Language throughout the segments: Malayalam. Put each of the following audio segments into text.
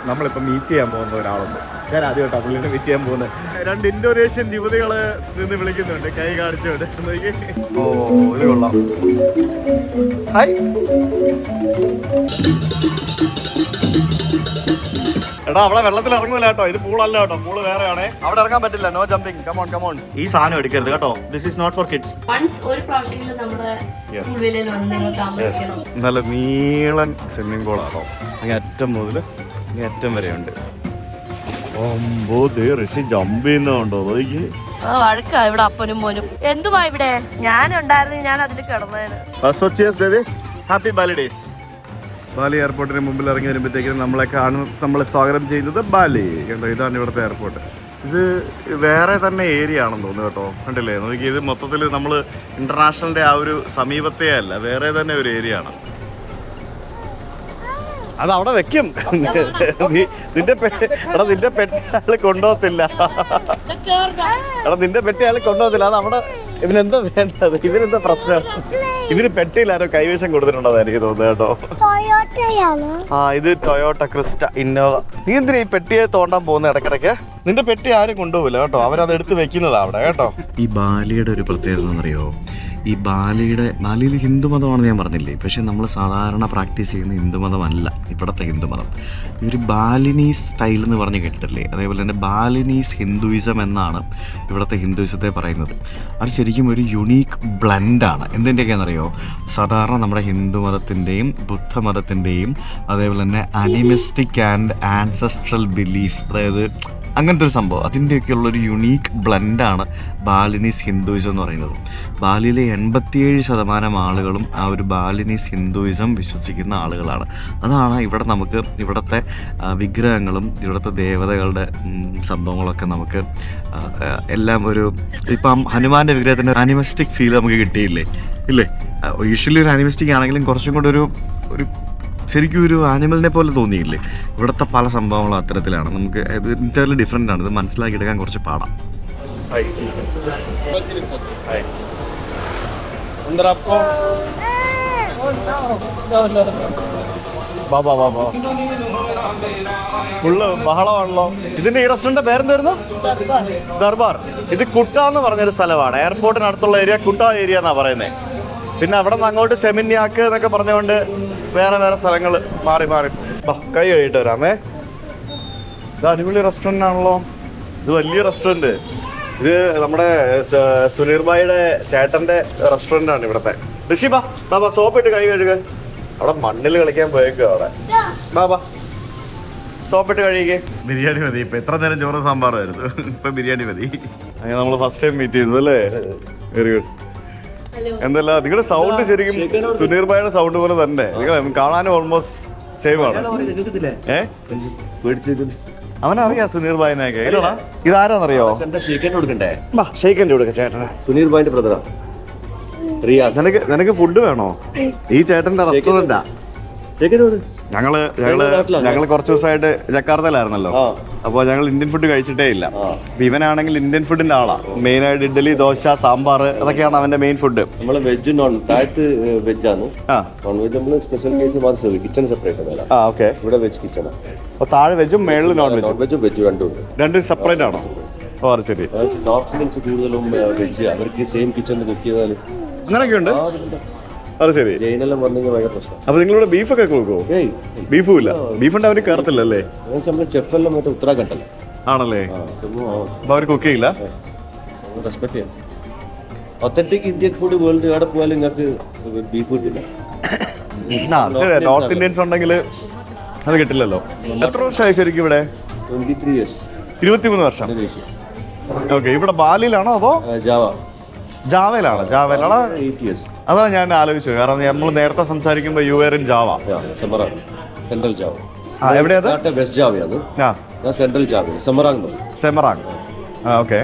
നമ്മളിപ്പോൾ മീറ്റ് ചെയ്യാൻ പോകുന്ന ഒരാളുണ്ട്. ഞാൻ ആദ്യമായിട്ടാണ് പുള്ളിനെ മീറ്റ് ചെയ്യാൻ പോകുന്നത്. 2 ഇന്തോനേഷ്യൻ യുവതികള് നിന്ന് വിളിക്കുന്നുണ്ട്, കൈ കാണിച്ചുകൊണ്ട്. ഓ ഇത് കൊള്ളാം. ഹായ്. എടാ അവിടെ വെള്ളത്തിൽ ഇറങ്ങൂല കേട്ടോ, ഇത് പൂളല്ല കേട്ടോ, പൂള് വേറെയാണേ. അവിടെ ഇറങ്ങാൻ പറ്റില്ല, നോ ജമ്പിങ്. Come on come on. ഈ സാധനം എടുക്കരുത് കേട്ടോ, this is not for kids. നല്ല നീളൻ സ്വിമ്മിംഗ് പൂളാണോ, ഈ അറ്റം മുതൽ ഈ അറ്റം വരെ ഉണ്ട്. ഋഷി ജമ്പ് ചെയ്യുന്നുണ്ടോ? വഴക്കാ ഇവിടെ അപ്പനും മോനും. എന്തുവാ ഇവിടെ? ഞാനുണ്ടായിരുന്നു, ഞാൻ അതിൽ കിടന്നേന്. Happy Bali days. ബാലി എയർപോർട്ടിന് മുമ്പിൽ ഇറങ്ങി വരുമ്പോഴത്തേക്കും നമ്മളെ സ്വാഗതം ചെയ്യുന്നത് ബാലി. കണ്ടോ, ഇതാണ് ഇവിടുത്തെ എയർപോർട്ട്. ഇത് വേറെ തന്നെ ഏരിയ ആണെന്ന് തോന്നുന്നു കേട്ടോ, കണ്ടില്ലേ? നോക്കി, ഇത് മൊത്തത്തിൽ നമ്മൾ ഇന്റർനാഷണലിന്റെ ആ ഒരു സമീപത്തേ അല്ല, വേറെ തന്നെ ഒരു ഏരിയ ആണ്. അത് അവിടെ വെക്കും. നിന്റെ പെട്ടി ആള് കൊണ്ടുപോകത്തില്ല. നിന്റെ പെട്ടി ആള് കൊണ്ടുപോകത്തില്ല. അത് അവിടെ ഇവനെന്താ വേണ്ടത്? ഇവനെന്താ പ്രശ്നം? ഇവര് പെട്ടിയിലാരോ കൈവശം കൊടുത്തിട്ടുണ്ടോ എനിക്ക് തോന്നുന്നു കേട്ടോ. ആ, ഇത് ടൊയോട്ട ക്രിസ്റ്റ ഇന്നോവ. നീ എന്തിനാ ഈ പെട്ടിയെ തോണ്ടാൻ പോകുന്ന ഇടയ്ക്കിടയ്ക്ക്? നിന്റെ പെട്ടി ആരും കൊണ്ടുപോകില്ല കേട്ടോ, അവരത് എടുത്ത് വെക്കുന്നതാ അവിടെ കേട്ടോ. ഈ ബാലിയുടെ ഒരു പ്രത്യേകത എന്നറിയോ? ഈ ബാലിയിൽ ഹിന്ദുമതമാണെന്ന് ഞാൻ പറഞ്ഞില്ലേ, പക്ഷെ നമ്മൾ സാധാരണ പ്രാക്ടീസ് ചെയ്യുന്ന ഹിന്ദുമതമല്ല ഇവിടുത്തെ ഹിന്ദുമതം. ഈ ഒരു ബാലിനീസ് സ്റ്റൈൽ എന്ന് പറഞ്ഞ് കേട്ടിട്ടില്ലേ? അതേപോലെ തന്നെ ബാലിനീസ് ഹിന്ദുയിസം എന്നാണ് ഇവിടുത്തെ ഹിന്ദുയിസത്തെ പറയുന്നത്. അത് ശരിക്കും ഒരു യുണീക്ക് ബ്ലെൻഡാണ്. എന്തിൻ്റെയൊക്കെയാണെന്നറിയോ? സാധാരണ നമ്മുടെ ഹിന്ദുമതത്തിൻ്റെയും ബുദ്ധമതത്തിൻ്റെയും അതേപോലെ തന്നെ അനിമിസ്റ്റിക് ആൻഡ് ആൻസസ്ട്രൽ ബിലീഫ്, അതായത് അങ്ങനത്തെ ഒരു സംഭവം, അതിൻ്റെയൊക്കെയുള്ളൊരു യുണീക്ക് ബ്ലെൻഡാണ് ബാലിനീസ് ഹിന്ദുയിസം എന്ന് പറയുന്നത്. ബാലിയിലെ 87% ആളുകളും ആ ഒരു ബാലിനീസ് ഹിന്ദുയിസം വിശ്വസിക്കുന്ന ആളുകളാണ്. അതാണ് ഇവിടുത്തെ വിഗ്രഹങ്ങളും ഇവിടുത്തെ ദേവതകളുടെ സംഭവങ്ങളൊക്കെ നമുക്ക് എല്ലാം ഇപ്പം ഹനുമാൻ്റെ വിഗ്രഹത്തിന് അനിമിസ്റ്റിക് ഫീൽ നമുക്ക് കിട്ടിയില്ലേ ഇല്ലേ? യൂഷ്വലി ഒരു അനിമിസ്റ്റിക് ആണെങ്കിലും കുറച്ചും കൂടെ ഒരു ശരിക്കും ഒരു ആനിമലിനെ പോലെ തോന്നിയില്ലേ? ഇവിടുത്തെ പല സംഭവങ്ങളും അത്തരത്തിലാണ്. നമുക്ക് ഇത് എൻറ്റയർലി ഡിഫറെൻ്റ് ആണ്. ഇത് മനസ്സിലാക്കിയെടുക്കാൻ കുറച്ച് പാടാം. ഫുള്ള് ബഹളമാണല്ലോ. ഇതിന്റെ ഈ റെസ്റ്റോറന്റ് പേരെന്തായിരുന്നു? ദർബാർ. ഇത് കുട്ട എന്ന് പറഞ്ഞൊരു സ്ഥലമാണ്. എയർപോർട്ടിനടുത്തുള്ള ഏരിയ കുട്ട ഏരിയ എന്നാ പറയുന്നത്. പിന്നെ അവിടെ നിന്ന് അങ്ങോട്ട് സെമിന്യാക്ക് എന്നൊക്കെ പറഞ്ഞുകൊണ്ട് വേറെ സ്ഥലങ്ങൾ മാറി കൈ കഴിയിട്ട് വരാമേ. ഇത് അടിപൊളി റെസ്റ്റോറൻ്റ് ആണല്ലോ. ഇത് വലിയ റെസ്റ്റോറൻറ്റ്. ഇത് നമ്മുടെ സുനീർ ഭായിയുടെ ചേട്ടൻ്റെ റെസ്റ്റോറൻ്റ് ആണ് ഇവിടുത്തെ. ഋഷി ബാ സോപ്പിട്ട് കൈ കഴുകുക. അവിടെ മണ്ണിൽ കളിക്കാൻ പോയേക്കുക അവിടെ. ബാ സോപ്പിട്ട് കഴുകിക്കേ. ബിരിയാണി മതി. ഇപ്പം എത്ര നേരം ചോറ് സാമ്പാറായിരുന്നു, ഇപ്പം ബിരിയാണി മതി. അങ്ങനെ നമ്മൾ ഫസ്റ്റ് ടൈം മീറ്റ് ചെയ്തു അല്ലേ? Very good. എന്തല്ല നിങ്ങളുടെ സൗണ്ട് ശരിക്കും സുനീർ ഭായിയുടെ സൗണ്ട് പോലെ തന്നെ. നിങ്ങൾ കാണാനും ഓൾമോസ്റ്റ് സെയിം ആണ്. അവനറിയാം സുനീർ ഭായിനെയൊക്കെ. ഇതാരാന്നറിയോ? ഷെയ്ക്കൻ്റെ കൊടുക്ക ചേട്ടന്. സുനീർ ഭായിന്റെ ബ്രദറാ. നിനക്ക് ഫുഡ് വേണോ? ഈ ചേട്ടന്റെ റെസ്റ്റോറന്റാ. ഞങ്ങള് കുറച്ച് ദിവസമായിട്ട് ജക്കാർത്തയിലായിരുന്നല്ലോ. അപ്പോൾ ഞങ്ങൾ ഇന്ത്യൻ ഫുഡ് കഴിച്ചിട്ടേ ഇല്ല. ഇവനാണെങ്കിൽ ഇന്ത്യൻ ഫുഡിന്റെ ആളാ. മെയിൻ ആയിട്ട് ഇഡ്ഡലി, ദോശ, സാമ്പാർ, അതൊക്കെയാണ് അവന്റെ മെയിൻ ഫുഡ്. നമ്മള് വെജ് നോൺ വെജ് ആണ്. നോൺ വെജ് നമ്മള് സ്പെഷ്യൽ കേസ് കിച്ചൺ സെപ്പറേറ്റ് ആണ്. ഓക്കെ. ഇവിടെ വെജ് കിച്ചൺ. അപ്പോൾ താഴെ വെജും മേളിൽ നോൺ വെജ് രണ്ടും സെപ്പറേറ്റ് ആണോ? ഓ അത് ശരി. നോർത്ത് ഇന്ത്യൻസ് കൂടുതലും വെജ്, അവർക്ക് സെയിം കിച്ചണിൽ കുക്ക് ചെയ്താൽ അങ്ങനെയൊക്കെ ഉണ്ട്. അത് ശരി. ജയിനെല്ലാം വന്നെങ്കിൽ ഭയങ്കര പ്രശ്നം. അപ്പൊ നിങ്ങളിവിടെ ബീഫൊക്കെ കൊടുക്കുമോ? ബീഫും ഇല്ല. ബീഫുണ്ട് അവര് കയറത്തില്ലല്ലേ? ചെഫെല്ലാം മറ്റേ ഉത്തരാഖണ്ഡല്ല ആണല്ലേ? അപ്പൊ അവർ കുക്ക് ചെയ്യില്ല. റെസ്പെക്ട് ചെയ്യാം. ഒത്തന്റിക് ഇന്ത്യൻ ഫുഡ് വേൾഡ് എവിടെ പോയാലും നിങ്ങൾക്ക് ബീഫ് കിട്ടില്ല. നോർത്ത് ഇന്ത്യൻസ് ഉണ്ടെങ്കിൽ അത് കിട്ടില്ലല്ലോ. എത്ര വർഷമായി ശരിക്കും ഇവിടെ? 23 years. 23 വർഷം. ഓക്കെ. ഇവിടെ ബാലിയിലാണോ അതോ ജാവയിലാണ്? 8 years. അതാണ് ഞാൻ ആലോചിച്ചത്. കാരണം നമ്മൾ നേരത്തെ സംസാരിക്കുമ്പോൾ you are in Java. Central Java. എവിടെയത്? വെസ്റ്റ് ജാവയാണ്. Central Java Semarang. Okay.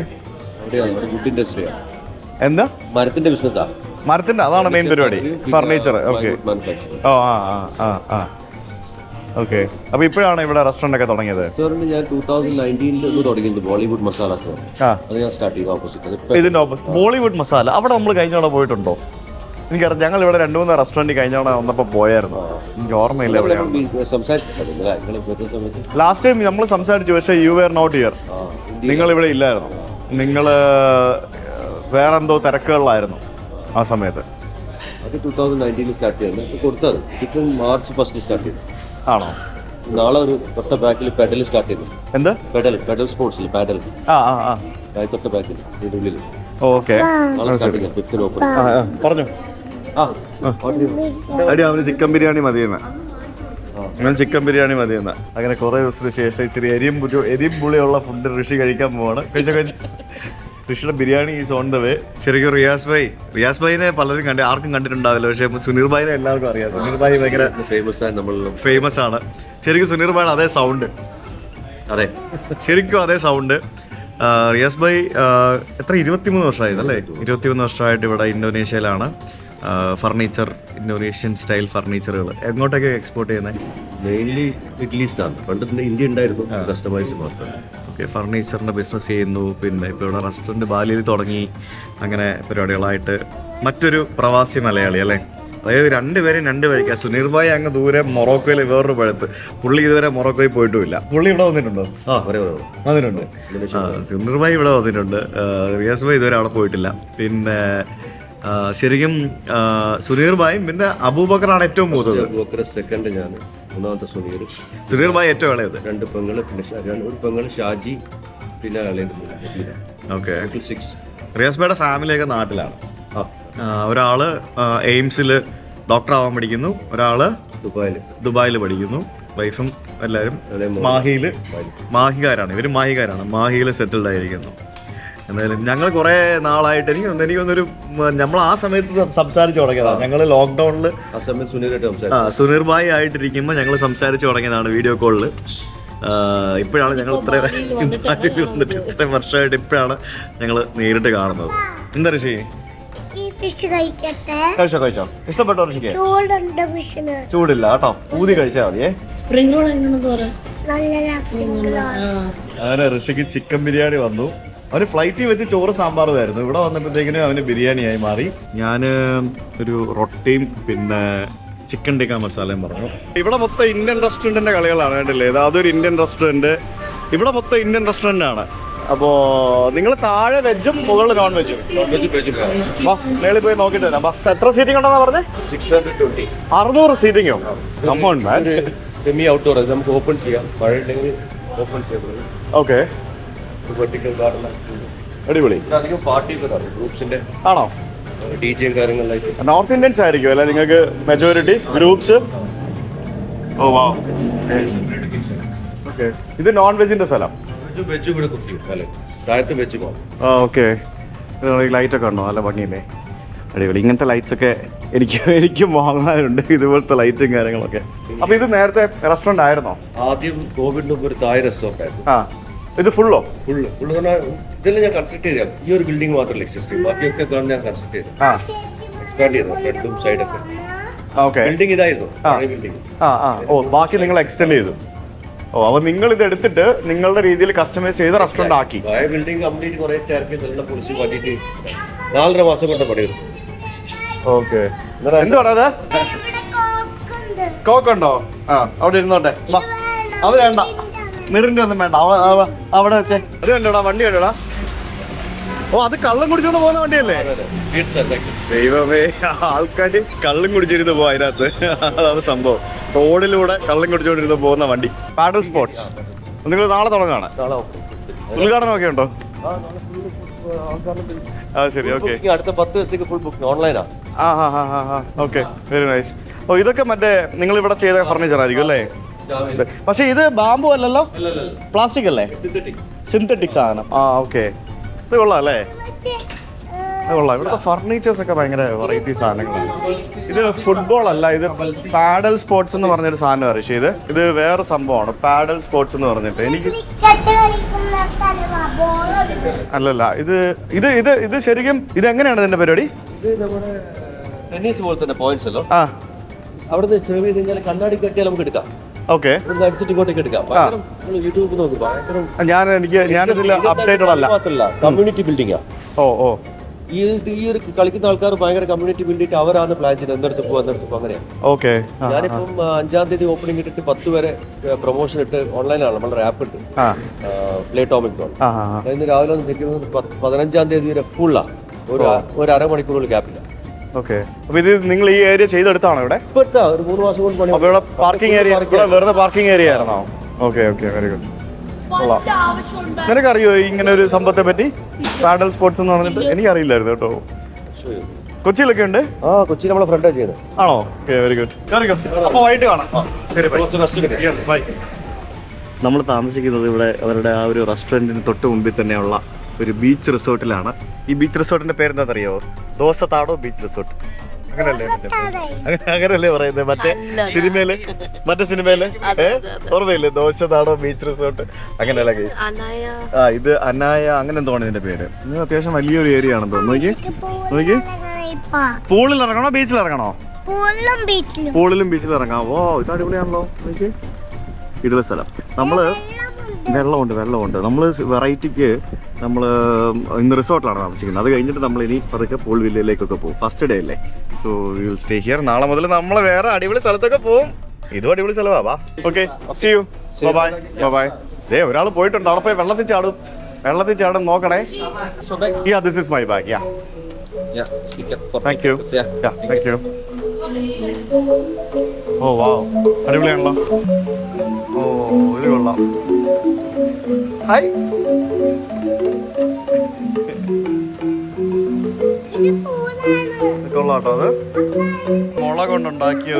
Wood ഇൻഡസ്ട്രിയാണ്. എന്താ? മരത്തിന്റെ ബിസിനസ്സാ. മരത്തിന്റെ, അതാണ് മെയിൻ പരിപാടി. ഫർണിച്ചർ. ഓക്കെ. ഓ ഓക്കെ. അപ്പൊ ഇപ്പോഴാണ് ഇവിടെ റെസ്റ്റോറന്റ് ഒക്കെ തുടങ്ങിയത്? റെസ്റ്റോറന്റ് ഞാൻ 2019 തുടങ്ങിയത് ബോളിവുഡ് മസാല. അത് ഞാൻ സ്റ്റാർട്ട് ചെയ്തു ഓപ്പോസിറ്റ്. ഇതിന്റെ ബോളിവുഡ് മസാല അവിടെ നമ്മൾ കഴിഞ്ഞ തവണ പോയിട്ടുണ്ടോ? എനിക്കറിയാം, ഞങ്ങൾ ഇവിടെ 2-3 റെസ്റ്റോറൻറ്റ് കഴിഞ്ഞ തവണ വന്നപ്പോൾ പോയായിരുന്നു. എനിക്ക് ഓർമ്മയില്ല എവിടെയാണ്. ലാസ്റ്റ് ടൈം നമ്മൾ സംസാരിച്ചു, പക്ഷേ യു വെയർ നോട്ട് ഹിയർ. നിങ്ങൾ ഇവിടെ ഇല്ലായിരുന്നു. നിങ്ങൾ വേറെ എന്തോ തിരക്കുകളിലായിരുന്നു ആ സമയത്ത്. അത് 2019 സ്റ്റാർട്ട് ചെയ്യുന്നത് കൊടുത്തത്. ഇപ്പം മാർച്ച് 1 സ്റ്റാർട്ട് ചെയ്തു. ആണോ? നാളെ ഒരു തൊട്ട ബാക്കിൽ പെഡൽ സ്റ്റാർട്ട് ചെയ്തു. എന്ത് പെഡൽ സ്പോർട്സിൽ പാഡൽ തൊട്ട ബാക്കിൽ ഉള്ളിൽ. ഓക്കെ, പറഞ്ഞു. അടി അവന് ചിക്കൻ ബിരിയാണി മതിയെന്ന്. ഞാൻ ചിക്കൻ ബിരിയാണി മതിയെന്ന്. അങ്ങനെ കുറെ ദിവസത്തിന് ശേഷം ഇച്ചിരി എരിയും പുളിയുള്ള ഫുഡ് ഋഷി കഴിക്കാൻ പോവാണ്. ഋഷിയുടെ biryani is on the way. ശരിക്കും റിയാസ് ഭായിനെ പലരും ആർക്കും കണ്ടിട്ടുണ്ടാവില്ല, പക്ഷേ സുനീർ ഭായിനെ എല്ലാവർക്കും അറിയാം. സുനീർ ഭായി ഭയങ്കര ഫേമസ് ആണ്. ശരിക്കും സുനീർ ഭായിന് അതേ സൗണ്ട്. അതെ, ശരിക്കും അതേ സൗണ്ട്. റിയാസ് ഭായ് എത്ര 23 വർഷമായിരുന്നു അല്ലേ? 23 വർഷമായിട്ട് ഇവിടെ ഇന്തോനേഷ്യയിലാണ് ഫർണിച്ചർ, ഇന്തോനേഷ്യൻ സ്റ്റൈൽ ഫർണിച്ചറുകൾ എങ്ങോട്ടൊക്കെ എക്സ്പോർട്ട് ചെയ്യുന്നത്? മെയിൻലി മിഡിൽ ഈസ്റ്റ് ആണ്. പണ്ട് ഇന്ത്യ ഉണ്ടായിരുന്നു, കസ്റ്റമൈസ് മാത്രം. ഓക്കെ, ഫർണിച്ചറിൻ്റെ ബിസിനസ് ചെയ്യുന്നു. പിന്നെ ഇപ്പോൾ ഇവിടെ റെസ്റ്റോറൻറ്റ് ബാലിയിൽ തുടങ്ങി. അങ്ങനെ പരിപാടികളായിട്ട് മറ്റൊരു പ്രവാസി മലയാളി അല്ലേ? അതായത് രണ്ടുപേരും രണ്ട് വഴിക്കാണ്. സുനീർ ഭായ് അങ്ങ് ദൂരെ മൊറോക്കോയിൽ വേറൊരു പഴുത്ത്. പുള്ളി ഇതുവരെ മൊറോക്കോയിൽ പോയിട്ടുമില്ല. പുള്ളി ഇവിടെ വന്നിട്ടുണ്ടോ? വന്നിട്ടുണ്ട്. സുനീർ ഭായ് ഇവിടെ വന്നിട്ടുണ്ട്. റിയാസ് ഭായ് ഇതുവരെ അവിടെ പോയിട്ടില്ല. പിന്നെ ശരിക്കും സുനീർ ഭായും പിന്നെ അബൂബക്കറാണ് ഏറ്റവും മൂത്തത്. സെക്കൻഡ് ഞാൻ, മൂന്നാമത്തെ സുനീർ ഭായ് ഏറ്റവും ഇളയത്. 2 പെങ്ങള്, പിന്നെ ഒരു പെങ്ങള് ഷാജി, പിന്നെ ഓക്കെ. റിയാസ് ഭായുടെ ഫാമിലിയൊക്കെ നാട്ടിലാണ്. ഒരാള് എയിംസിൽ ഡോക്ടർ ആവാൻ പഠിക്കുന്നു, ഒരാള് ദുബായിൽ പഠിക്കുന്നു. വൈഫും എല്ലാവരും മാഹിക്കാരാണ്. ഇവർ മാഹിയിൽ സെറ്റിൽഡ് ആയിരിക്കുന്നു. എന്തായാലും ഞങ്ങൾ കുറേ നാളായിട്ട് എനിക്കൊന്നൊരു നമ്മൾ ആ സമയത്ത് സംസാരിച്ച് തുടങ്ങിയതാണ്. ഞങ്ങൾ ലോക്ക്ഡൗണിൽ സുനീർ ഭായ് ആയിട്ടിരിക്കുമ്പോൾ ഞങ്ങൾ സംസാരിച്ച് തുടങ്ങിയതാണ് വീഡിയോ കോളിൽ. ഇപ്പോഴാണ് ഞങ്ങൾ ഇത്രയും വർഷമായിട്ട് ഇപ്പോഴാണ് ഞങ്ങൾ നേരിട്ട് കാണുന്നത്. എന്താ ഋഷി? കഴിച്ചോ? ഇഷ്ടപ്പെട്ടോ ഋഷിക്ക്? ചൂടില്ല കേട്ടോ, ഊതി കഴിച്ചാൽ മതിയേ. അങ്ങനെ ഋഷിക്ക് ചിക്കൻ ബിരിയാണി വന്നു. അവന് ഫ്ലൈറ്റിൽ വെച്ച് ചോറ് സാമ്പാറുമായിരുന്നു. ഇവിടെ വന്നപ്പോഴത്തേക്കിനും അവന് ബിരിയാണിയായി മാറി. ഞാൻ ഒരു റൊട്ടിയും പിന്നെ ചിക്കൻ ടിക്ക മസാലയും പറഞ്ഞു. ഇവിടെ മൊത്തം ഇന്ത്യൻ റെസ്റ്റോറൻറ്റിൻ്റെ കളികളാണ് കണ്ടില്ലേ? അതൊരു ഇന്ത്യൻ റെസ്റ്റോറൻറ്റ്. ഇവിടെ മൊത്തം ഇന്ത്യൻ റെസ്റ്റോറൻ്റ് ആണ്. അപ്പോൾ നിങ്ങൾ താഴെ വെജും മുകളിൽ നോൺ വെജും. മേളിൽ പോയി നോക്കിയിട്ട് വരാം. എത്ര സീറ്റിംഗ് ഉണ്ടെന്നാ പറഞ്ഞത്? 600 സീറ്റിങ്ങോ? സെമി ഔട്ട്ഡോർ, നമുക്ക് ഓപ്പൺ ചെയ്യാം. മഴ ഉണ്ടെങ്കിൽ ഓപ്പൺ ചെയ്യാം. ഓക്കെ, അടിപൊളി. അധികം പാർട്ടിയൊക്കെ ഗ്രൂപ്പ്സിന്റെ ആണോ? ഡിജെയും കാര്യങ്ങളിലായിട്ട് നോർത്ത് ഇന്ത്യൻസ് ആയിരിക്കും അല്ലേ നിങ്ങൾക്ക് മെജോറിറ്റി ഗ്രൂപ്പ്സ്? ഓ വാ. ഓക്കെ, ഇത് നോൺ വെജിന്റെ സ്ഥലം. വെജ് കൂടെ കുക്ക് ചെയ്യും അല്ലേ? താഴത്ത് വെജ് പോകാം. ആ ഓക്കെ. ലൈറ്റ് ഒക്കെ ഉണ്ടോ? നല്ല ഭംഗിയില്ലേ? അടിപൊളി. ഇങ്ങനത്തെ ലൈറ്റ്സ് ഒക്കെ എനിക്കും വാങ്ങാനുണ്ട്, ഇതുപോലത്തെ ലൈറ്റും കാര്യങ്ങളൊക്കെ. അപ്പൊ ഇത് നേരത്തെ റെസ്റ്റോറന്റ് ആയിരുന്നോ? ആദ്യം കോവിഡിന് മുമ്പ് ഒരു തായ് റെസ്റ്റോറന്റ് ആയിരുന്നു. ആ, ഇത് ഫുള്ളോ? ഫുള്ള് പറഞ്ഞാൽ ഇതെല്ലാം ഞാൻ കൺസ്ട്രക്ട് ചെയ്ത. ഈ ഒരു ബിൽഡിംഗ് മാത്രമല്ല എക്സിസ്റ്റ് ചെയ്യും, ബാക്കിയൊക്കെ ഞാൻ കൺസ്ട്രക്ട് ചെയ്തു, എക്സ്പാൻഡ് ചെയ്തു. ഫ്രണ്ടും സൈഡൊക്കെ ബിൽഡിംഗ് ഇതായിരുന്നു. ഓ, ബാക്കി നിങ്ങൾ എക്സ്റ്റെൻഡ് ചെയ്തു. ഓ, അപ്പൊ നിങ്ങൾ ഇത് എടുത്തിട്ട് നിങ്ങളുടെ രീതിയിൽ കസ്റ്റമൈസ് ചെയ്ത് റെസ്റ്റോറന്റ് ആക്കി. ബിൽഡിംഗ് കംപ്ലീറ്റ് കുറെ സ്റ്റെയർകേസ് എല്ലാം പൊളിച്ച് മാറ്റിയിട്ട് 4.5 മാസം കൊണ്ട് പണിയത്. ഓക്കെ, എന്തുവാണത്? കോക്കുണ്ടോ? ആ, അവിടെ ഇരുന്നോട്ടെ. അത് വേണ്ട, മിറിന്റെ ഒന്നും വേണ്ട. അവിടെ വെച്ചേ. അത് കണ്ടോടാ, വണ്ടി കണ്ടോടാ. ഓ, അത് കള്ളം കുടിച്ചോണ്ട് പോകുന്ന വണ്ടിയല്ലേ? ദൈവമേ, ആൾക്കാര് കള്ളും കുടിച്ചിരുന്ന് പോവാ അതിനകത്ത്. അതാണ് സംഭവം. റോഡിലൂടെ കള്ളം കുടിച്ചോണ്ടിരുന്ന് പോകുന്ന വണ്ടി. പാഡൽ സ്പോർട്സ് നിങ്ങൾ നാളെ തുടങ്ങാണ്. ഉദ്ഘാടനം ഒക്കെ ഉണ്ടോ? ആ ശരി, ഓക്കെ. അടുത്ത 10 ദിവസത്തേക്ക് ഫുൾ ബുക്കിംഗ് ഓൺലൈനാ. Okay, very nice. ഓ, ഇതൊക്കെ മറ്റേ നിങ്ങൾ ഇവിടെ ചെയ്ത ഫർണിച്ചർ ആയിരിക്കും അല്ലേ? പക്ഷെ ഇത് ബാമ്പു അല്ലല്ലോ, പ്ലാസ്റ്റിക് അല്ലേ? സിന്തറ്റിക് സാധനം. ആ ഓക്കെ, ഇത് കൊള്ളാം അല്ലേ? അത് കൊള്ളാം. ഇവിടുത്തെ ഫർണിച്ചേഴ്സ് ഒക്കെ ഭയങ്കര വെറൈറ്റി സാധനങ്ങളാണ്. ഇത് ഫുട്ബോൾ അല്ല, ഇത് പാഡൽ സ്പോർട്സ് എന്ന് പറഞ്ഞൊരു സാധനം അറിയിച്ചു. ഇത് വേറെ സംഭവമാണ്, പാഡൽ സ്പോർട്സ് എന്ന് പറഞ്ഞിട്ട്. എനിക്ക് അല്ലല്ല, ഇത് ശരിക്കും ഇത് എങ്ങനെയാണ് ഇതിന്റെ പരിപാടി? ടെന്നീസ് പോലെ തന്നെ പോയിന്റ്സ് അല്ലോ. അവിടുന്ന് സെർവ് ചെയ്ത് കഴിഞ്ഞാൽ കണ്ണാടി കെട്ടിയാൽ നമുക്ക് എടുക്കാം. ഓക്കെ, അടിച്ചിട്ട് ഇങ്ങോട്ടേക്ക് എടുക്കാം. യൂട്യൂബിൽ നോക്കും. ഞാനിതിൽ അപ്ഡേറ്റഡ് അല്ല. കമ്മ്യൂണിറ്റി ബിൽഡിംഗാ. ഓ, ഈ ഒരു കളിക്കുന്ന ആൾക്കാർ ഭയങ്കര കമ്മ്യൂണിറ്റി ബിൽഡിട്ട് അവരാണ് പ്ലാൻ ചെയ്ത് എന്തെടുത്ത് പോകും അങ്ങനെയാണ്. ഓക്കെ. ഞാനിപ്പം 5-ാം തീയതി ഓപ്പണിംഗ് ഇട്ടിട്ട് 10 വരെ പ്രൊമോഷൻ ഇട്ട് ഓൺലൈനാണ്, നമ്മളുടെ ആപ്പ് ഉണ്ട് പ്ലേറ്റോമിക്. ഇന്ന് രാവിലെ ഒന്ന് ചെക്ക് ചെയ്യുന്നത് 15-ാം തീയതി വരെ ഫുള്ളാ, ഒരു അരമണിക്കൂറുകൾ ഗ്യാപ്പില്ല. ഓക്കെ. അപ്പൊ ഇത് നിങ്ങൾ ഈ ഏരിയ ചെയ്തെടുത്താണോ ഇവിടെ? ഇപ്പോഴത്തെ ഒരു 3 മാസം കൊണ്ട് പണി. അപ്പൊ ഇവിടെ പാർക്കിംഗ് ഏരിയ, വെറുതെ പാർക്കിംഗ് ഏരിയ ആയിരുന്നോ? Okay okay, very good. നിനക്കറിയോ ഇങ്ങനെ ഒരു സംഭവത്തെ പറ്റി, പാഡൽ സ്പോർട്സ് എന്ന് പറഞ്ഞിട്ട്? എനിക്കറിയില്ലായിരുന്നു കേട്ടോ. കൊച്ചിയിലൊക്കെ ഉണ്ട്. കൊച്ചി നമ്മളെ ഫ്രണ്ടാ ചെയ്യുന്നത്. ആണോ? Okay, very good. അപ്പൊ വൈകിട്ട് കാണാം. നമ്മൾ താമസിക്കുന്നത് ഇവിടെ അവരുടെ ആ ഒരു റെസ്റ്റോറൻറ്റിന് തൊട്ട് മുമ്പിൽ തന്നെയുള്ള ഒരു ബീച്ച് റിസോർട്ടിലാണ്. ഈ ബീച്ച് റിസോർട്ടിന്റെ പേരെന്താണെന്നറിയോ? ദോസത്താടോ ബീച്ച് റിസോർട്ട്. അങ്ങനല്ലേ പറയുന്നത് മറ്റേ സിനിമയില് ഓർമ്മയില്ലേ? ദോശതാടോ ബീച്ച് റിസോർട്ട്, അങ്ങനെയല്ല കേസ്. ഇത് അനായ അങ്ങനെ എന്തോണ് ഇതിന്റെ പേര്. ഇത് അത്യാവശ്യം വലിയൊരു ഏരിയ ആണെന്ന് തോന്നുന്നു. നോക്കി, പൂളിൽ ഇറങ്ങണോ ബീച്ചിൽ ഇറങ്ങണോ? പൂളിലും ബീച്ചിലും ഇറങ്ങാം. ഓ, ഇത് അടിപൊളിയാണല്ലോ. നോക്കി, ഇടുന്ന സ്ഥലം. നമ്മള് വെള്ളമുണ്ട്. നമ്മൾ വെറൈറ്റിക്ക് നമ്മൾ ഇന്ന് റിസോർട്ടിലാണ് താമസിക്കുന്നത്. അത് കഴിഞ്ഞിട്ട് നമ്മൾ ഇനി പതുക്കെ പൂൾ വില്ലയിലേക്കൊക്കെ പോകും. ഫസ്റ്റ് ഡേ അല്ലേ, so we will stay here. നാളെ മുതൽ നമ്മൾ വേറെ അടിപൊളി സ്ഥലത്തൊക്കെ പോകും. ഇതും അടിപൊളി സ്ഥലമാ. Okay, see you, bye bye. ഒരാൾ പോയിട്ടുണ്ട്, അവിടെ പോയി വെള്ളത്തിൽ ചാടും നോക്കണേ. This is my bag. Thank you. Oh wow, അടിപൊളിയാണല്ലോ. ഓ, ഇത് കൊള്ളാം. ഹായ്. കൊള്ളാട്ടോ. അത് മുള കൊണ്ടുണ്ടാക്കിയ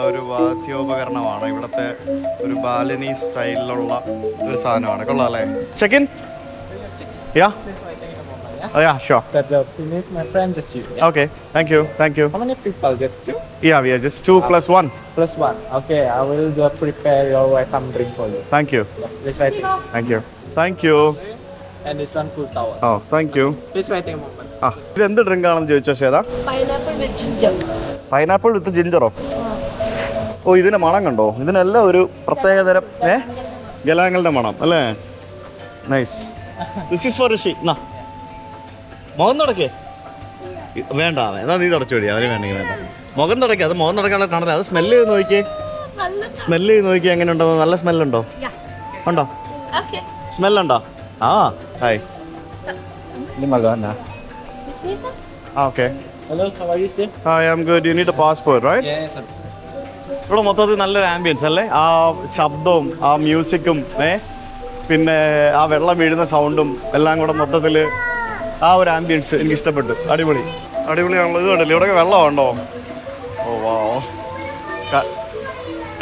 ഒരു വാദ്യോപകരണമാണ്. ഇവിടുത്തെ ഒരു ബാലനി സ്റ്റൈലിലുള്ള ഒരു സാധനമാണ്. കൊള്ളാം അല്ലേ? Check in. Yeah? Oh yeah, sure. My friend just you. Yeah? Okay, thank you. How many people? Just 2? Yeah, we are just 2 plus 1. Plus 1. Okay, I will prepare your welcome drink for you. Thank you. Yes, please wait. Thank you. And this one cool tower. Oh, thank you. Please wait a moment. ഇത് എന്ത് ഡ്രിങ്ക് ആണെന്ന് ചോദിച്ചോ ശ്വേതാ? പൈനാപ്പിൾ വിത്ത് ജിഞ്ചറോ? ഓ, ഇതിന്റെ മണം കണ്ടോ? ഇതിനെല്ലാം ഒരു പ്രത്യേകതരം ഗലാങ്ങളുടെ മണം അല്ലേ? നൈസ്. ദിസ് ഈസ് ഫോർ ഋഷി. മുഖം തുടക്കേ വേണ്ട, എന്നാ നീ തുടച്ചു വേണ്ടി. അവര് വേണ്ടെങ്കിൽ വേണ്ട. മുഖം തുടക്കുക. അത് മുഖം തുടക്കാനുള്ള കാണത്തില്ല. അത് സ്മെല്ല് ചെയ്ത് നോക്കിയേ എങ്ങനെ ഉണ്ടോ? നല്ല സ്മെല്ലുണ്ടോ? ഉണ്ടോ? സ്മെല്ലുണ്ടോ? Hi. Okay. Hello, how are you, sir? Hi, I'm good. You need a passport, right? Yes, sir. ഇവിടെ മൊത്തത്തിൽ നല്ലൊരു ആംബിയൻസ് അല്ലേ? ആ ശബ്ദവും ആ മ്യൂസിക്കും പിന്നെ ആ വെള്ളം വീഴുന്ന സൗണ്ടും എല്ലാം കൂടെ മൊത്തത്തിൽ ആ ഒരു ആംബിയൻസ് എനിക്ക് ഇഷ്ടപ്പെട്ടു. അടിപൊളിയാണല്ലോ. ഇത് കണ്ടില്ലേ, ഇവിടെ വെള്ളമുണ്ടോ? ഓ വാ.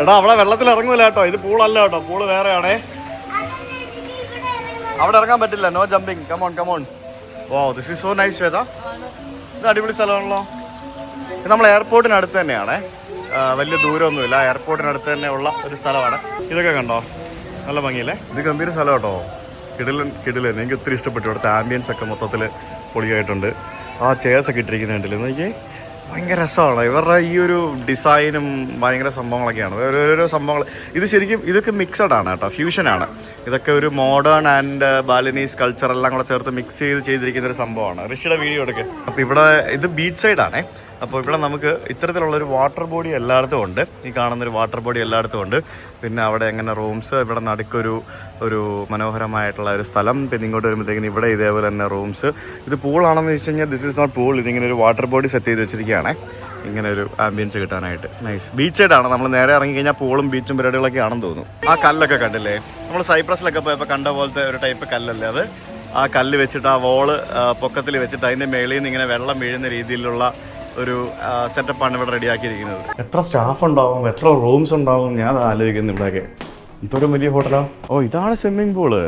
എടാ, അവിടെ വെള്ളത്തിൽ ഇറങ്ങൂല കേട്ടോ. ഇത് പൂളല്ല കേട്ടോ, പൂള് വേറെയാണേ. അവിടെ ഇറങ്ങാൻ പറ്റില്ല. No jumping. Come on. Oh, this is so nice Shweta. ഇത് അടിപൊളി സ്ഥലമാണല്ലോ. ഇത് നമ്മൾ എയർപോർട്ടിനടുത്ത് തന്നെയാണേ, വലിയ ദൂരമൊന്നുമില്ല. എയർപോർട്ടിനടുത്ത് തന്നെ ഉള്ള ഒരു സ്ഥലമാണ്. ഇതൊക്കെ കണ്ടോ, നല്ല ഭംഗിയില്ലേ? ഇത് ഗംഭീര സ്ഥലം കേട്ടോ. കിടിലൻ. എനിക്ക് ഒത്തിരി ഇഷ്ടപ്പെട്ടു. ഇവിടുത്തെ ആംബിയൻസ് ഒക്കെ മൊത്തത്തിൽ പൊളിയായിട്ടുണ്ട്. ആ ചെയർസൊക്കെ ഇട്ടിരിക്കുന്നുണ്ടല്ലോ, നോക്കിയേ, ഭയങ്കര രസമാണ്. ഇവരുടെ ഈ ഒരു ഡിസൈനും ഭയങ്കര സംഭവങ്ങളൊക്കെയാണ്. ഓരോരോ സംഭവങ്ങൾ. ഇത് ശരിക്കും ഇതൊക്കെ മിക്സഡ് ആണ് കേട്ടോ, ഫ്യൂഷനാണ്. ഇതൊക്കെ ഒരു മോഡേൺ ആൻഡ് ബാലനീസ് കൾച്ചർ എല്ലാം കൂടെ ചേർത്ത് മിക്സ് ചെയ്തിരിക്കുന്ന ഒരു സംഭവമാണ്. ഋഷിയുടെ വീഡിയോ എടുക്കുക. അപ്പോൾ ഇവിടെ ഇത് ബീച്ച് സൈഡാണേ. അപ്പോൾ ഇവിടെ നമുക്ക് ഇത്തരത്തിലുള്ളൊരു വാട്ടർ ബോഡി എല്ലായിടത്തും ഉണ്ട്. ഈ കാണുന്നൊരു വാട്ടർ ബോഡി എല്ലായിടത്തും ഉണ്ട്. പിന്നെ അവിടെ എങ്ങനെ റൂംസ്, ഇവിടെ നടുക്കൊരു മനോഹരമായിട്ടുള്ള ഒരു സ്ഥലം. പിന്നെ ഇങ്ങോട്ട് വരുമ്പോഴത്തേക്കിന് ഇവിടെ ഇതേപോലെ തന്നെ റൂംസ്. ഇത് പൂളാണെന്ന് വെച്ച് കഴിഞ്ഞാൽ ദിസ് ഈസ് നോട്ട് പൂൾ. ഇതിങ്ങനെ ഒരു വാട്ടർ ബോഡി സെറ്റ് ചെയ്ത് വെച്ചിരിക്കുകയാണ്, ഇങ്ങനെ ഒരു ആംബിയൻസ് കിട്ടാനായിട്ട്. നൈസ്. ബീച്ച് സൈഡാണ്. നമ്മൾ നേരെ ഇറങ്ങിക്കഴിഞ്ഞാൽ പൂളും ബീച്ചും പരിപാടികളൊക്കെ ആണെന്ന് തോന്നുന്നു. ആ കല്ലൊക്കെ കണ്ടില്ലേ, നമ്മൾ സൈപ്രസിലൊക്കെ പോയപ്പോൾ കണ്ട പോലത്തെ ഒരു ടൈപ്പ് കല്ലല്ലേ അത്. ആ കല്ല് വെച്ചിട്ട് ആ വോള് പൊക്കത്തിൽ വെച്ചിട്ട് അതിൻ്റെ മേളിൽ നിന്ന് ഇങ്ങനെ വെള്ളം വീഴുന്ന രീതിയിലുള്ള ഒരു സെറ്റപ്പാണ് ഇവിടെ റെഡിയാക്കിയിരിക്കുന്നത്. എത്ര സ്റ്റാഫ് ഉണ്ടാവും, എത്ര റൂംസ് ഉണ്ടാവും, ഞാൻ ആലോചിക്കുന്നു. ഇവിടെയൊക്കെ ഇതൊരു വലിയ ഹോട്ടലോ? ഓ, ഇതാണ് സ്വിമ്മിംഗ് പൂള്.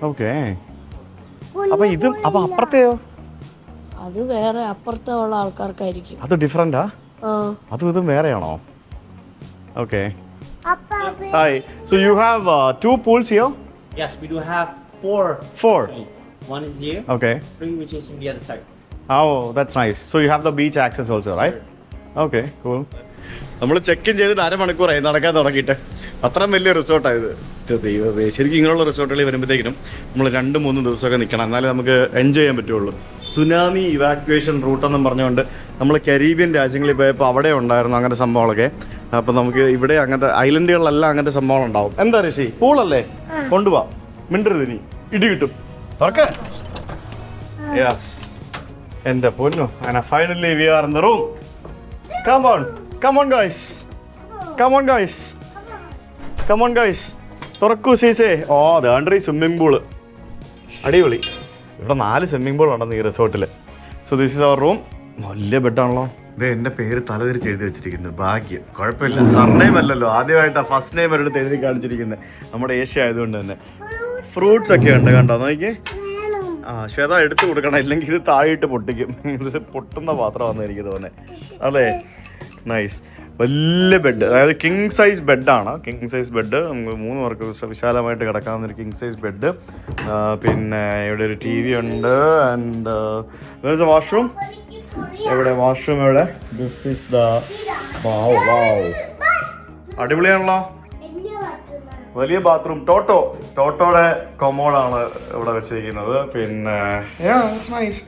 ഓക്കെ. അപ്പൊ അപ്പുറത്തെയോ? അത് വേറെ അപ്പുറത്തെ ഉള്ള ആൾക്കാർക്കായിരിക്കും. അത് ഡിഫറെന്റാ? അതും ഇതും വേറെയാണോ? Okay. Hi. So you have 2 pools here? Yes, we do have 4. One is here. Okay. 3 which is in the other side. Oh, that's nice. So you have the beach access also, right? Okay, cool. നമ്മൾ ചെക്ക് ഇൻ ചെയ്തിട്ട് അരമണിക്കൂറായി നടക്കാൻ തുടങ്ങിയിട്ട്. അത്രയും വലിയ റിസോർട്ടായത്. ദൈവമേ, ശരിക്കും ഇങ്ങനെയുള്ള റിസോർട്ടുകളിൽ വരുമ്പോഴത്തേക്കിനും നമ്മൾ 2-3 ദിവസമൊക്കെ നിൽക്കണം, എന്നാലേ നമുക്ക് എൻജോയ് ചെയ്യാൻ പറ്റുള്ളൂ. സുനാമി ഇവാക്യുവേഷൻ റൂട്ടെന്നും പറഞ്ഞുകൊണ്ട് നമ്മൾ കരീബിയൻ രാജ്യങ്ങളിൽ പോയപ്പോൾ അവിടെ ഉണ്ടായിരുന്നു അങ്ങനത്തെ സംഭവങ്ങളൊക്കെ. അപ്പോൾ നമുക്ക് ഇവിടെ അങ്ങനത്തെ ഐലൻഡുകളിലെല്ലാം അങ്ങനത്തെ സംഭവങ്ങൾ ഉണ്ടാവും. എന്താ ഋഷി, പൂളല്ലേ? കൊണ്ടുപോവാ, മിണ്ടരുത് നീ, ഇടി കിട്ടും. തുറക്ക. യെസ്, എൻ്റെ പൊന്നു. അങ്ങനെ finally we are in the room. Come on guys, come on guys. തുറക്കൂ സീസേ. ഓ അതാണ്ട് സ്വിമ്മിംഗ് പൂള്, അടിപൊളി. ഇവിടെ 4 സ്വിമ്മിംഗ് പൂൾ ഉണ്ടെന്ന് ഈ റിസോർട്ടിൽ. So this is our room. വലിയ ബെഡാണല്ലോ. ഇത് എൻ്റെ പേര് തലതിരിച്ച് എഴുതി വെച്ചിരിക്കുന്നത്. ഭാഗ്യം, കുഴപ്പമില്ല. സർനെയിം അല്ലല്ലോ, ആദ്യമായിട്ടാണ് ഫസ്റ്റ് നെയിം ഒരിടത്ത് എഴുതി കാണിച്ചിരിക്കുന്നത്. നമ്മുടെ ഏഷ്യ ആയതുകൊണ്ട് തന്നെ. ഫ്രൂട്ട്സ് ഒക്കെ ഉണ്ട്, കണ്ടോ നോക്കിയേ. ശ്വേത എടുത്തു കൊടുക്കണം, ഇല്ലെങ്കിൽ ഇത് താഴെയിട്ട് പൊട്ടിക്കും. ഇത് പൊട്ടുന്ന പാത്രമാണെന്ന് എനിക്ക് തോന്നുന്നത് അല്ലേ. നൈസ്. വലിയ ബെഡ്, അതായത് കിങ് സൈസ് ബെഡാണ്. കിങ് സൈസ് ബെഡ്, നമുക്ക് 3 പേർക്ക് വിശാലമായിട്ട് കിടക്കാവുന്ന ഒരു കിങ് സൈസ് ബെഡ്. പിന്നെ ഇവിടെ ഒരു TV ഉണ്ട്. And washroom. എവിടെ വാഷ്റൂം? എവിടെ? ദിസ് ഈസ് ദ വാവ്. അടിപൊളിയാണല്ലോ, വലിയ ബാത്റൂം. ടോട്ടോയുടെ കൊമോഡാണ് ഇവിടെ വെച്ചിരിക്കുന്നത്. പിന്നെ നൈസ്,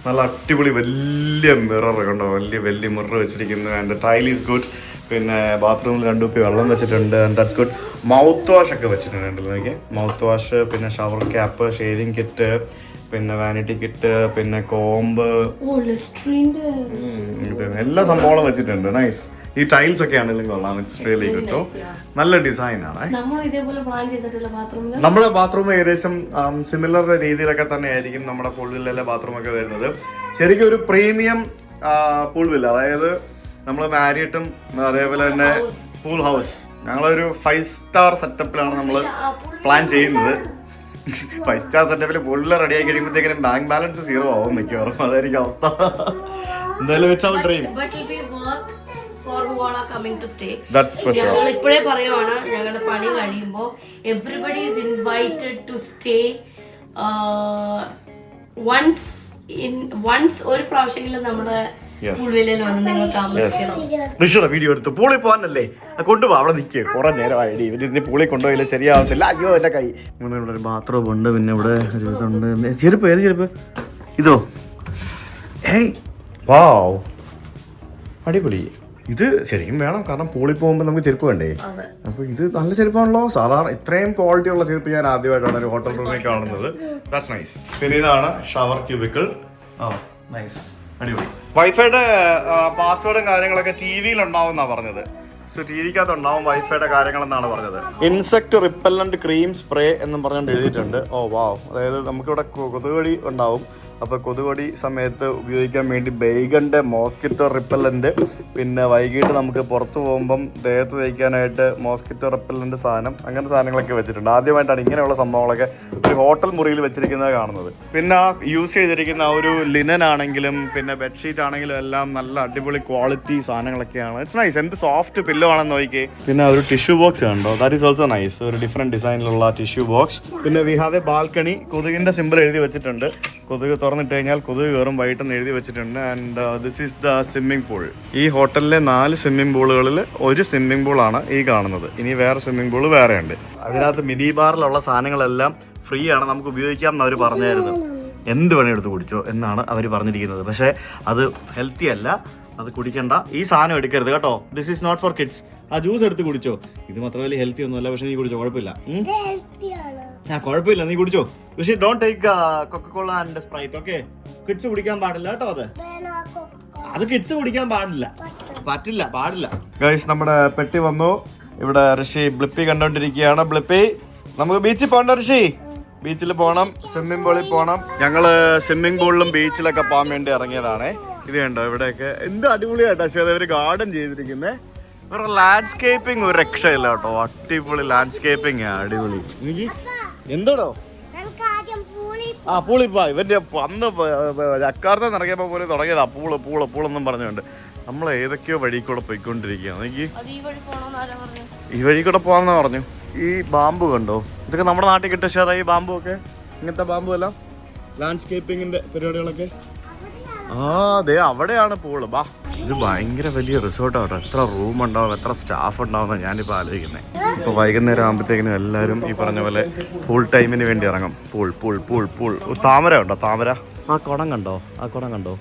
നല്ല അടിപൊളി വലിയ മിറർ കണ്ടോ, വലിയ മിറർ വെച്ചിരിക്കുന്നു. And tile is good. പിന്നെ ബാത്റൂമിൽ 2 കുപ്പി വെള്ളം വെച്ചിട്ടുണ്ട്. And that's good. Mouthwash ഒക്കെ വെച്ചിട്ടുണ്ട് നോക്കി. മൗത്ത് വാഷ്, പിന്നെ ഷവർ ക്യാപ്പ്, ഷേവിങ് കിറ്റ്, പിന്നെ വാനിറ്റി കിറ്റ്, പിന്നെ കോമ്പ്, എല്ലാ സംഭവങ്ങളും വെച്ചിട്ടുണ്ട്. നൈസ്. ഈ ടൈൽസ് ഒക്കെ ആണെങ്കിലും കൊള്ളാം. It's really good. നല്ല ഡിസൈൻ ആണ്. നമ്മുടെ ബാത്റൂം ഏകദേശം സിമിലർ രീതിയിലൊക്കെ തന്നെ ആയിരിക്കും നമ്മുടെ പൂൾ വില്ലയിലെ ബാത്റൂം ഒക്കെ വരുന്നത്. ശരിക്കും ഒരു പ്രീമിയം പൂൾ വില്ല, അതായത് നമ്മൾ മാരിയറ്റും അതേപോലെ തന്നെ പൂൾ ഹൗസ്. ഞങ്ങളൊരു 5 സ്റ്റാർ സെറ്റപ്പിലാണ് നമ്മൾ പ്ലാൻ ചെയ്യുന്നത്. 5 സ്റ്റാർ സെറ്റപ്പിൽ പൂളിൽ റെഡി ആയി കഴിയുമ്പോഴത്തേക്കും ബാങ്ക് ബാലൻസ് 0 ആവും മിക്കവാറും. അതായിരിക്കും അവസ്ഥ. എന്തായാലും വെച്ചാൽ ഡ്രീം. ഞങ്ങൾ ഇപ്പോഴേ പറയുവാണ്, ഞങ്ങളുടെ പണി കഴിയുമ്പോ everybody is invited to stay once ഒരു പ്രാവശ്യമെങ്കിലും നമ്മുടെ വീഡിയോ എടുത്ത് പൂളിൽ പോകാനല്ലേ കൊണ്ടുപോകാം. അവിടെ നിൽക്കുക കുറെ നേരമായി. ഇവര് പൂളിൽ കൊണ്ടുപോയില്ല ശരിയാവത്തില്ല. അയ്യോ എന്റെ കൈ. ഇവിടെ ഒരു ബാത്റൂം ഉണ്ട്. പിന്നെ ഇവിടെ ഒരു ഇതുണ്ട്. ചെരുപ്പ്, ഏത് ചെരുപ്പ്? ഇതോ? ഏയ് വാവ്, അടിപൊളി. ഇത് ശരിക്കും വേണം, കാരണം പൂളിൽ പോകുമ്പോൾ നമുക്ക് ചെരുപ്പ് വേണ്ടേ. അപ്പോൾ ഇത് നല്ല ചെരുപ്പാണല്ലോ. സാധാരണ ഇത്രയും ക്വാളിറ്റി ഉള്ള ചെരുപ്പ് ഞാൻ ആദ്യമായിട്ടാണ് ഒരു ഹോട്ടൽ റൂമിൽ കാണുന്നത്. That's nice. പിന്നെ ഇതാണ് ഷവർ ക്യൂബിക്കിൾ. നൈസ്, അടിപൊളി. വൈഫൈയുടെ പാസ്വേഡും കാര്യങ്ങളൊക്കെ TV-യിൽ ഉണ്ടാവുമെന്നാണ് പറഞ്ഞത്. സോ TV-ക്കകത്ത് ഉണ്ടാവും വൈഫൈയുടെ കാര്യങ്ങളെന്നാണ് പറഞ്ഞത്. ഇൻസെക്ട് റിപ്പല്ലന്റ് ക്രീം സ്പ്രേ എന്നും പറഞ്ഞുകൊണ്ട് എഴുതിയിട്ടുണ്ട്. ഓ വാവ്. അതായത് നമുക്കിവിടെ കൊതുകടി ഉണ്ടാവും. അപ്പോൾ കൊതുകടി സമയത്ത് ഉപയോഗിക്കാൻ വേണ്ടി ബേഗൻ്റെ മോസ്കിറ്റോ റിപ്പല്ലൻ്റ്, പിന്നെ വൈകിട്ട് നമുക്ക് പുറത്ത് പോകുമ്പം ദേഹത്ത് തേക്കാനായിട്ട് മോസ്കിറ്റോ റിപ്പല്ലൻ്റ് സാധനം, അങ്ങനത്തെ സാധനങ്ങളൊക്കെ വെച്ചിട്ടുണ്ട്. ആദ്യമായിട്ടാണ് ഇങ്ങനെയുള്ള സംഭവങ്ങളൊക്കെ ഒരു ഹോട്ടൽ മുറിയിൽ വെച്ചിരിക്കുന്നത് കാണുന്നത്. പിന്നെ യൂസ് ചെയ്തിരിക്കുന്ന ആ ഒരു ലിനൻ ആണെങ്കിലും പിന്നെ ബെഡ്ഷീറ്റ് ആണെങ്കിലും എല്ലാം നല്ല അടിപൊളി ക്വാളിറ്റി സാധനങ്ങളൊക്കെയാണ്. It's nice. എന്ത് സോഫ്റ്റ് പില്ലോ ആണെന്ന് നോക്കി. പിന്നെ ഒരു ടിഷ്യൂ ബോക്സ് കണ്ടോ, ദാറ്റ് ഈസ് ഓൾസോ നൈസ്. ഒരു ഡിഫറെൻറ്റ് ഡിസൈനിലുള്ള ടിഷ്യൂ ബോക്സ്. പിന്നെ വി ഹാവ് എ ബാൽക്കണി. കൊതുകിൻ്റെ സിമ്പിൾ എഴുതി വെച്ചിട്ടുണ്ട്. കൊതുക് തുറന്നിട്ട് കഴിഞ്ഞാൽ കൊതുക് കയറും വൈകിട്ടെന്ന് എഴുതി വെച്ചിട്ടുണ്ട്. And this is the swimming pool. ഈ ഹോട്ടലിലെ 4 സ്വിമ്മിംഗ് പൂളുകളിൽ ഒരു സ്വിമ്മിംഗ് പൂളാണ് ഈ കാണുന്നത്. ഇനി വേറെ സ്വിമ്മിംഗ് പൂൾ വേറെ ഉണ്ട്. അതിനകത്ത് മിനി ബാറിലുള്ള സാധനങ്ങളെല്ലാം ഫ്രീ ആണ്, നമുക്ക് ഉപയോഗിക്കാം എന്ന് അവർ പറഞ്ഞായിരുന്നു. എന്ത് വേണേൽ എടുത്ത് കുടിച്ചോ എന്നാണ് അവർ പറഞ്ഞിരിക്കുന്നത്. പക്ഷേ അത് ഹെൽത്തി അല്ല, അത് കുടിക്കണ്ട. ഈ സാധനം എടുക്കരുത് കേട്ടോ. This is not for kids. ആ ജ്യൂസ് എടുത്ത് കുടിച്ചോ. ഇത് മാത്രം വലിയ ഹെൽത്തി ഒന്നുമല്ല, പക്ഷെ നീ കുടിച്ചോ, കുഴപ്പമില്ല. കുഴപ്പമില്ല, നീ കുടിച്ചോ. പക്ഷേ don't take Coca Cola and sprite. Okay, kids കുടിക്കാൻ പാടില്ല കേട്ടോ. അത് കിഡ്സ് കുടിക്കാൻ പാടില്ല. ഗൈസ്, നമ്മുടെ പെട്ടി വന്നു. ഇവിടെ ഋഷി ബ്ലിപ്പി കണ്ടോണ്ടിരിക്കുകയാണ്. ബ്ലിപ്പി, നമുക്ക് ബീച്ചിൽ പോകണ്ട ഋഷി? ബീച്ചിൽ പോകണം, സ്വിമ്മിംഗ് പൂളിൽ പോകണം. ഞങ്ങള് സ്വിമ്മിംഗ് പൂളിലും ബീച്ചിലൊക്കെ പോകാൻ വേണ്ടി ഇറങ്ങിയതാണേ. ഇത് കണ്ടോ, ഇവിടെയൊക്കെ എന്ത് അടിപൊളിയായിട്ടാ ശ്വേത ഒരു ഗാർഡൻ ചെയ്തിരിക്കുന്നത്. വേറെ ലാൻഡ്സ്കേപ്പിംഗ് ഒരു രക്ഷയില്ല കേട്ടോ. അടിപൊളി ലാൻഡ്സ്കേപ്പിംഗ്, അടിപൊളി. എനിക്ക് എന്തോടോ പൂളിപ്പാ. ഇവന്റെ അന്ന് ജക്കാർത്ത ഇറങ്ങിയപ്പോ പോലെ തുടങ്ങിയതാ പൂളെന്നും പറഞ്ഞുകൊണ്ട്. നമ്മൾ ഏതൊക്കെയോ വഴി കൂടെ പോയിക്കൊണ്ടിരിക്കുകയാണ്. എനിക്ക് ഈ വഴി കൂടെ പോകാമെന്ന് പറഞ്ഞു. ഈ ബാമ്പു കണ്ടോ, ഇതൊക്കെ നമ്മുടെ നാട്ടിൽ കിട്ടും ഷേർ. ഈ ബാമ്പു ഒക്കെ, ഇങ്ങനത്തെ ബാമ്പു എല്ലാം ലാൻഡ്സ്കേപ്പിങ്ങിന്റെ പരിപാടികളൊക്കെ. അതെ, അവിടെയാണ് പൂള്. ബാ, ഇത് ഭയങ്കര വലിയ റിസോർട്ടാണ്. എത്ര റൂം ഉണ്ടാവും, എത്ര സ്റ്റാഫ് ഉണ്ടാവും ഞാനിപ്പോൾ ആലോചിക്കുന്നത്. ഇപ്പോൾ വൈകുന്നേരം ആകുമ്പോഴത്തേക്കിനും എല്ലാവരും ഈ പറഞ്ഞ പോലെ ഫുൾ ടൈമിന് വേണ്ടി ഇറങ്ങും. പൂൾ താമര ഉണ്ടോ? താമര ആ കുടം കണ്ടോ, ആ കുടം കണ്ടോ,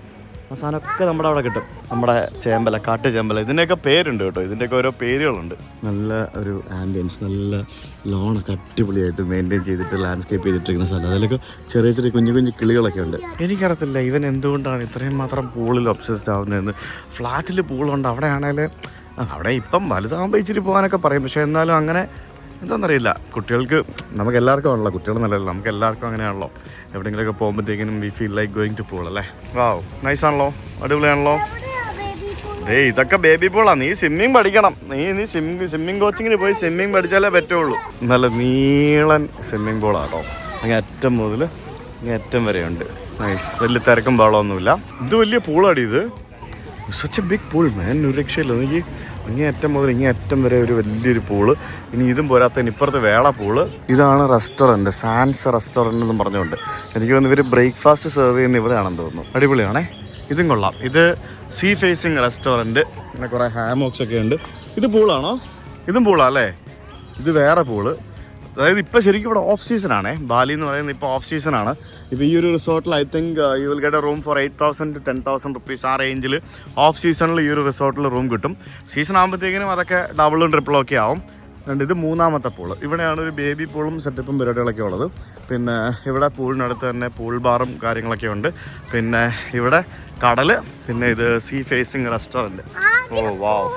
ആ സാധനമൊക്കെ നമ്മുടെ അവിടെ കിട്ടും. നമ്മുടെ ചേമ്പല, കാട്ടു ചേമ്പല, ഇതിൻ്റെയൊക്കെ പേരുണ്ട് കേട്ടോ, ഇതിൻ്റെയൊക്കെ ഓരോ പേരുകളുണ്ട്. നല്ല ഒരു ആംബിയൻസ്, നല്ല ലോണൊക്കെ അടിപൊളിയായിട്ട് മെയിൻറ്റെയിൻ ചെയ്തിട്ട് ലാൻഡ്സ്കേപ്പ് ചെയ്തിട്ടിരിക്കുന്ന സ്ഥലം. അതിലൊക്കെ ചെറിയ ചെറിയ കുഞ്ഞു കുഞ്ഞു കിളികളൊക്കെ ഉണ്ട്. എനിക്കറിയത്തില്ല ഇവൻ എന്തുകൊണ്ടാണ് ഇത്രയും മാത്രം പൂളിൽ ഒബ്സസ്ഡ് ആവുന്നതെന്ന്. ഫ്ലാറ്റിൽ പൂളുണ്ട്, അവിടെ ആണെങ്കിൽ അവിടെ ഇപ്പം വലുതാകുമ്പോൾ ഇച്ചിരി പോകാനൊക്കെ പറയും, പക്ഷേ എന്നാലും അങ്ങനെ എന്താണെന്നറിയില്ല. കുട്ടികൾക്ക്, നമുക്ക് എല്ലാവർക്കും ആണല്ലോ, കുട്ടികൾ നല്ലതല്ലോ, നമുക്ക് എല്ലാവർക്കും അങ്ങനെയാണല്ലോ. എവിടെയെങ്കിലുമൊക്കെ പോകുമ്പോഴത്തേക്കിനും we feel like going to pool അല്ലേ. വാവ്, നൈസ് ആണല്ലോ, അടിപൊളിയാണല്ലോ. ഏയ് ഇതൊക്കെ ബേബി പൂളാണ്. നീ സ്വിമ്മിങ് പഠിക്കണം. നീ സ്വിമ്മിങ് കോച്ചിങ്ങിന് പോയി സ്വിമ്മിങ് പഠിച്ചാലേ പറ്റുള്ളൂ. നല്ല നീളൻ സ്വിമ്മിങ് പൂളാട്ടോ, അങ്ങ് അറ്റം മുതൽ അങ്ങ് അറ്റം വരെയുണ്ട്. നൈസ്, വലിയ തിരക്കും പാളമൊന്നുമില്ല. ഇത് വലിയ പൂളാടി, ഇത് സച്ച് എ ബിഗ് പൂൾ മാൻ. ഒരു രക്ഷയില്ല. എനിക്ക് അങ്ങേ അറ്റം മുതൽ ഇങ്ങേ അറ്റം വരെ ഒരു വലിയൊരു പൂള്. ഇനി ഇതും പോരാത്തതിന് ഇപ്പുറത്ത് വേള പൂള്. ഇതാണ് റെസ്റ്റോറൻറ്റ്, സാൻസ് റെസ്റ്റോറൻറ്റ് എന്ന് പറഞ്ഞുകൊണ്ട്. എനിക്ക് തോന്നുന്നു ഇവർ ബ്രേക്ക്ഫാസ്റ്റ് സെർവ് ചെയ്യുന്ന ഇവിടെയാണെന്ന് തോന്നുന്നു. അടിപൊളിയാണേ, ഇതും കൊള്ളാം. ഇത് സീ ഫേസിങ് റെസ്റ്റോറൻറ്റ്, പിന്നെ കുറേ ഹാമോക്സ് ഒക്കെ ഉണ്ട്. ഇത് പൂളാണോ? ഇതും പൂളാല്ലേ. ഇത് വേറെ പൂള്. അതായത് ഇപ്പോൾ ശരിക്കും ഇവിടെ ഓഫ് സീസണാണേ. ബാലി എന്ന് പറയുന്നത് ഇപ്പോൾ ഓഫ് സീസണാണ്. ഇപ്പോൾ ഈ ഒരു റിസോർട്ടിൽ I think you will get A room for 8,000 to 10,000 rupees. ആ റേഞ്ചിൽ ഓഫ് സീസണിൽ ഈ ഒരു റിസോർട്ടിൽ റൂം കിട്ടും. സീസൺ ആകുമ്പോഴത്തേക്കിനും അതൊക്കെ ഡബിളും ട്രിപ്പിളും ഒക്കെ ആവും. അതുകൊണ്ട് ഇത് മൂന്നാമത്തെ പൂള്. ഇവിടെയാണ് ഒരു ബേബി പൂളും സെറ്റപ്പും പരിപാടികളൊക്കെ ഉള്ളത്. പിന്നെ ഇവിടെ പൂളിനടുത്ത് തന്നെ പൂൾ ബാറും കാര്യങ്ങളൊക്കെ ഉണ്ട്. പിന്നെ ഇവിടെ കടൽ, പിന്നെ ഇത് സീ ഫേസിങ് റെസ്റ്റോറൻറ്റ്. ഓ വാവ്,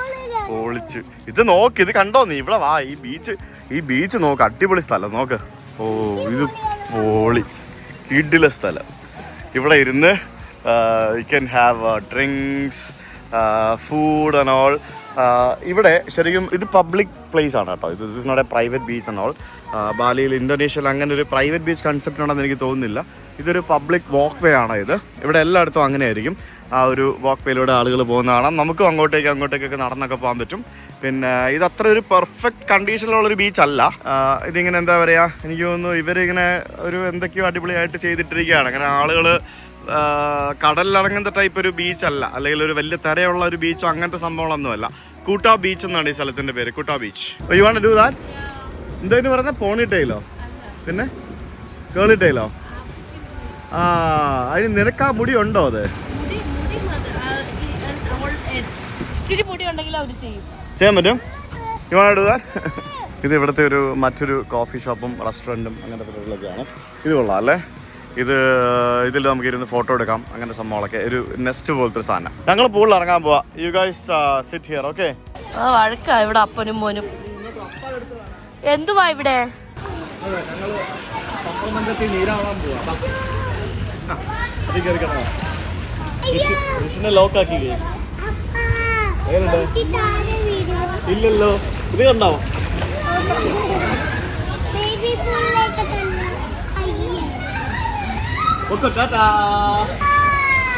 പൊളിച്ച്. ഇത് നോക്ക്, ഇത് കണ്ടോ നീ? ഇവിടെ വാ, ഈ ബീച്ച് നോക്ക്, അടിപൊളി സ്ഥലം നോക്ക്. ഓ ഇത് പൊളി, കിടില സ്ഥലം. ഇവിടെ ഇരുന്ന് you can have drinks, food and all. ഇവിടെ ശരിക്കും ഇത് പബ്ലിക് പ്ലേസ് ആണ് കേട്ടോ. ഇത് is not a private beach and all. ബാലിയിൽ, ഇന്തോനേഷ്യയിൽ അങ്ങനെ ഒരു പ്രൈവറ്റ് ബീച്ച് കൺസെപ്റ്റ് ഉണ്ടെന്ന് എനിക്ക് തോന്നുന്നില്ല. ഇതൊരു പബ്ലിക് വാക്ക് വേ ആണ്. ഇവിടെ എല്ലായിടത്തും അങ്ങനെ ആയിരിക്കും. ആ ഒരു വാക്ക് വേയിലൂടെ ആളുകൾ പോകുന്ന കാണാം. നമുക്കും അങ്ങോട്ടേക്കൊക്കെ നടന്നൊക്കെ പോകാൻ പറ്റും. പിന്നെ ഇത് അത്ര ഒരു പെർഫെക്റ്റ് കണ്ടീഷനിലുള്ളൊരു ബീച്ചല്ല. ഇതിങ്ങനെ എന്താ പറയുക, എനിക്ക് തോന്നുന്നു ഇവരിങ്ങനെ ഒരു എന്തൊക്കെയോ അടിപൊളിയായിട്ട് ചെയ്തിട്ടിരിക്കുകയാണ്. അങ്ങനെ ആളുകൾ കടലിലിറങ്ങുന്ന ടൈപ്പ് ഒരു ബീച്ചല്ല, അല്ലെങ്കിൽ ഒരു വലിയ തിരയുള്ള ഒരു ബീച്ചോ അങ്ങനത്തെ സംഭവങ്ങളൊന്നുമല്ല. കൂട്ടാ ബീച്ച് എന്നാണ് ഈ സ്ഥലത്തിൻ്റെ പേര്, കൂട്ടാ beach. You want to do that? എന്തായിരുന്നു പറഞ്ഞാൽ പോണി ടൈലോ, പിന്നെ കേളി ടൈലോ? ആ, അതിന് നിനക്ക് ആ മുടി ഉണ്ടോ? അത് ചെയ്യാൻ പറ്റും. You want to that? ഇത് ഇവിടുത്തെ മറ്റൊരു കോഫി ഷോപ്പും റെസ്റ്റോറൻറ്റും അങ്ങനത്തെ പരിപാടികളൊക്കെയാണ്. ഇത് കൊള്ളാം അല്ലേ. ഇതിൽ നമുക്ക് ഇരുന്ന് ഫോട്ടോ എടുക്കാം, അങ്ങനെ സംഭവങ്ങളൊക്കെ. ഒരു നെസ്റ്റ് പോലത്തെ സാധനം. ഞങ്ങൾ പൂളിൽ ഇറങ്ങാൻ പോവാ. You guys sit here, okay? ആ വഴക്കാ ഇവിടെ അപ്പനും മോനും. എന്തുവാ ഇവിടെ? ലോക്കാക്കി ഇല്ലല്ലോ. ഇത് കണ്ടോ?